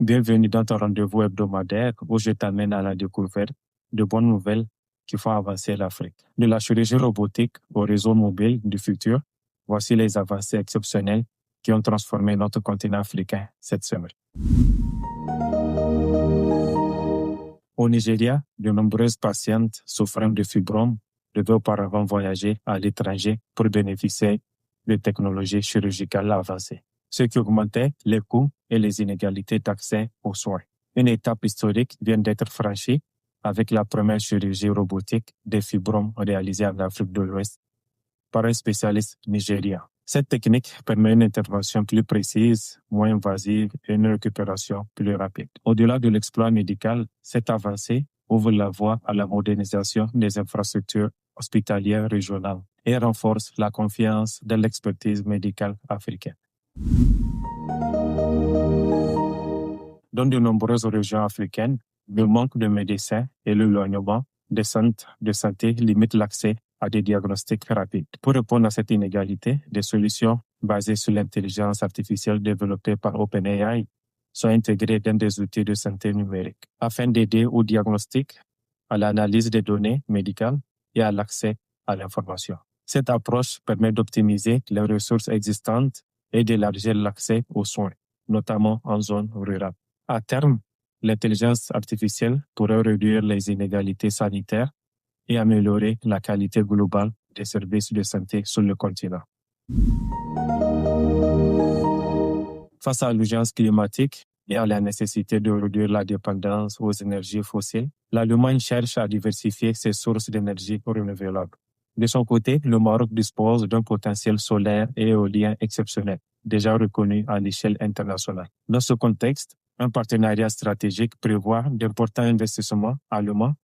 Bienvenue dans ton rendez-vous hebdomadaire où je t'amène à la découverte de bonnes nouvelles qui font avancer l'Afrique. De la chirurgie robotique au réseau mobile du futur, voici les avancées exceptionnelles qui ont transformé notre continent africain cette semaine. Au Nigeria, de nombreuses patientes souffrant de fibromes devaient auparavant voyager à l'étranger pour bénéficier de technologies chirurgicales avancées, ce qui augmentait les coûts et les inégalités d'accès aux soins. Une étape historique vient d'être franchie avec la première chirurgie robotique des fibromes réalisée en Afrique de l'Ouest par un spécialiste nigérien. Cette technique permet une intervention plus précise, moins invasive et une récupération plus rapide. Au-delà de l'exploit médical, cette avancée ouvre la voie à la modernisation des infrastructures hospitalières régionales et renforce la confiance dans l'expertise médicale africaine. Dans de nombreuses régions africaines, le manque de médecins et l'éloignement des centres de santé limitent l'accès à des diagnostics rapides. Pour répondre à cette inégalité, des solutions basées sur l'intelligence artificielle développées par OpenAI sont intégrées dans des outils de santé numérique afin d'aider au diagnostic, à l'analyse des données médicales et à l'accès à l'information. Cette approche permet d'optimiser les ressources existantes et d'élargir l'accès aux soins, notamment en zone rurale. À terme, l'intelligence artificielle pourrait réduire les inégalités sanitaires et améliorer la qualité globale des services de santé sur le continent. Face à l'urgence climatique et à la nécessité de réduire la dépendance aux énergies fossiles, l'Allemagne cherche à diversifier ses sources d'énergie renouvelables. De son côté, le Maroc dispose d'un potentiel solaire et éolien exceptionnel, déjà reconnu à l'échelle internationale. Dans ce contexte, un partenariat stratégique prévoit d'importants investissements allemands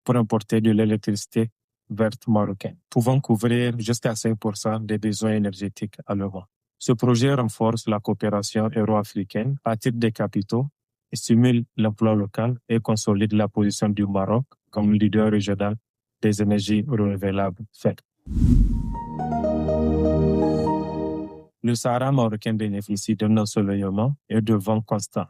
pour importer de l'électricité verte marocaine, pouvant couvrir jusqu'à 5% des besoins énergétiques allemands. Ce projet renforce la coopération euro-africaine, attire des capitaux, stimule l'emploi local et consolide la position du Maroc comme leader régional des énergies renouvelables vertes. Le Sahara marocain bénéficie d'un ensoleillement et de vents constants,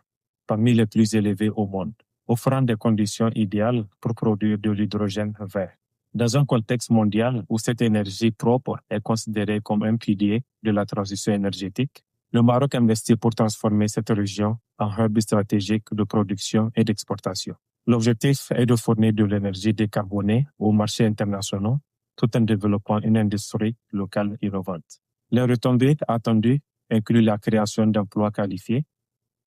parmi les plus élevés au monde, offrant des conditions idéales pour produire de l'hydrogène vert. Dans un contexte mondial où cette énergie propre est considérée comme un pilier de la transition énergétique, le Maroc investit pour transformer cette région en hub stratégique de production et d'exportation. L'objectif est de fournir de l'énergie décarbonée aux marchés internationaux tout en développant une industrie locale innovante. Les retombées attendues incluent la création d'emplois qualifiés,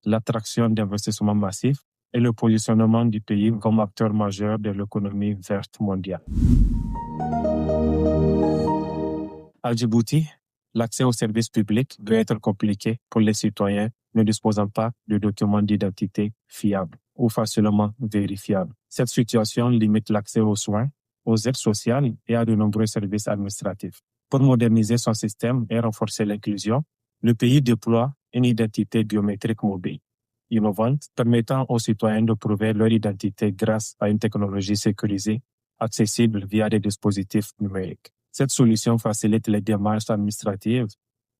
l'attraction d'investissements massifs et le positionnement du pays comme acteur majeur de l'économie verte mondiale. À Djibouti, l'accès aux services publics peut être compliqué pour les citoyens ne disposant pas de documents d'identité fiables ou facilement vérifiables. Cette situation limite l'accès aux soins, aux aides sociales et à de nombreux services administratifs. Pour moderniser son système et renforcer l'inclusion, le pays déploie une identité biométrique mobile, innovante, permettant aux citoyens de prouver leur identité grâce à une technologie sécurisée, accessible via des dispositifs numériques. Cette solution facilite les démarches administratives,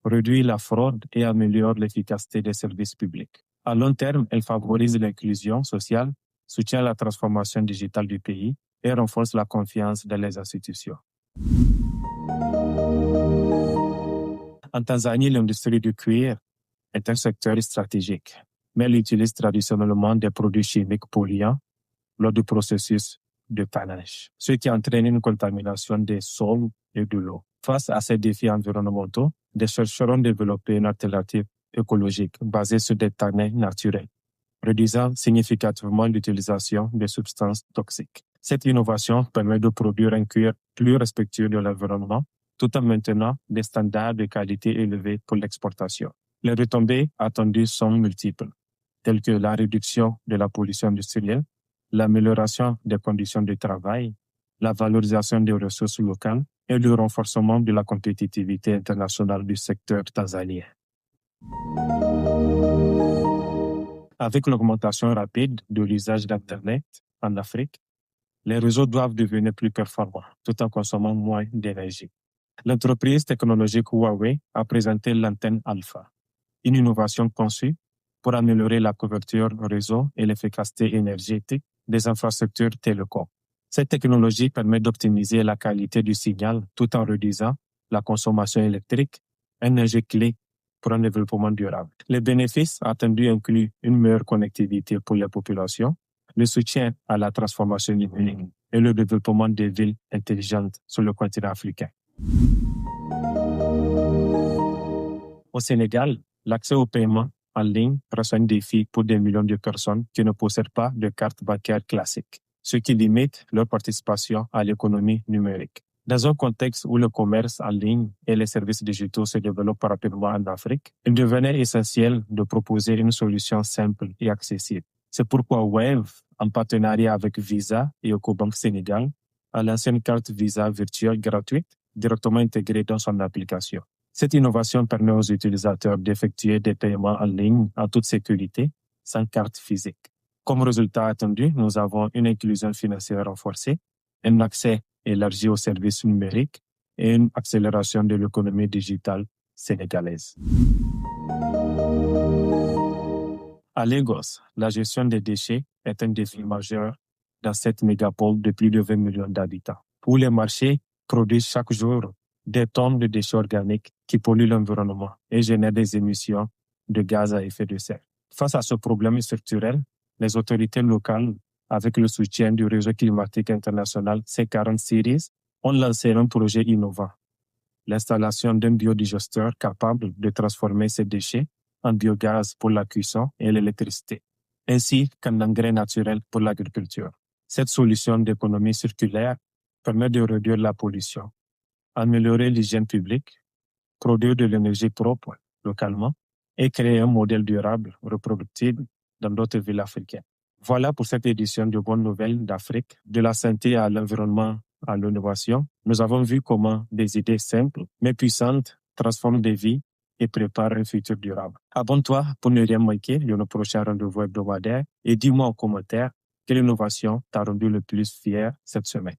réduit la fraude et améliore l'efficacité des services publics. À long terme, elle favorise l'inclusion sociale, soutient la transformation digitale du pays et renforce la confiance dans les institutions. En Tanzanie, l'industrie du cuir est un secteur stratégique, mais elle utilise traditionnellement des produits chimiques polluants lors du processus de panache, ce qui entraîne une contamination des sols et de l'eau. Face à ces défis environnementaux, des chercheurs ont développé une alternative écologique basée sur des tannins naturels, réduisant significativement l'utilisation de substances toxiques. Cette innovation permet de produire un cuir plus respectueux de l'environnement, tout en maintenant des standards de qualité élevés pour l'exportation. Les retombées attendues sont multiples, telles que la réduction de la pollution industrielle, l'amélioration des conditions de travail, la valorisation des ressources locales et le renforcement de la compétitivité internationale du secteur tanzanien. Avec l'augmentation rapide de l'usage d'Internet en Afrique, les réseaux doivent devenir plus performants tout en consommant moins d'énergie. L'entreprise technologique Huawei a présenté l'antenne Alpha, une innovation conçue pour améliorer la couverture réseau et l'efficacité énergétique des infrastructures télécoms. Cette technologie permet d'optimiser la qualité du signal tout en réduisant la consommation électrique, énergie clé pour un développement durable. Les bénéfices attendus incluent une meilleure connectivité pour les populations, le soutien à la transformation numérique et le développement des villes intelligentes sur le continent africain. Au Sénégal, l'accès au paiement en ligne reste un défi pour des millions de personnes qui ne possèdent pas de carte bancaire classique, ce qui limite leur participation à l'économie numérique. Dans un contexte où le commerce en ligne et les services digitaux se développent rapidement en Afrique, il devenait essentiel de proposer une solution simple et accessible. C'est pourquoi Wave, en partenariat avec Visa et Ecobank Sénégal, a lancé une carte Visa virtuelle gratuite directement intégrée dans son application. Cette innovation permet aux utilisateurs d'effectuer des paiements en ligne en toute sécurité, sans carte physique. Comme résultat attendu, nous avons une inclusion financière renforcée, un accès élargi aux services numériques et une accélération de l'économie digitale sénégalaise. À Lagos, la gestion des déchets est un défi majeur dans cette mégapole de plus de 20 millions d'habitants, où les marchés produisent chaque jour des tonnes de déchets organiques qui polluent l'environnement et génèrent des émissions de gaz à effet de serre. Face à ce problème structurel, les autorités locales, avec le soutien du réseau climatique international C40 Series, ont lancé un projet innovant, l'installation d'un biodigesteur capable de transformer ces déchets en biogaz pour la cuisson et l'électricité, ainsi qu'en engrais naturel pour l'agriculture. Cette solution d'économie circulaire permet de réduire la pollution, améliorer l'hygiène publique, produire de l'énergie propre localement et créer un modèle durable reproductible dans d'autres villes africaines. Voilà pour cette édition de Bonnes Nouvelles d'Afrique, de la santé à l'environnement à l'innovation. Nous avons vu comment des idées simples mais puissantes transforment des vies et préparent un futur durable. Abonne-toi pour ne rien manquer de nos prochains rendez-vous hebdomadaires et dis-moi en commentaire quelle innovation t'a rendu le plus fier cette semaine.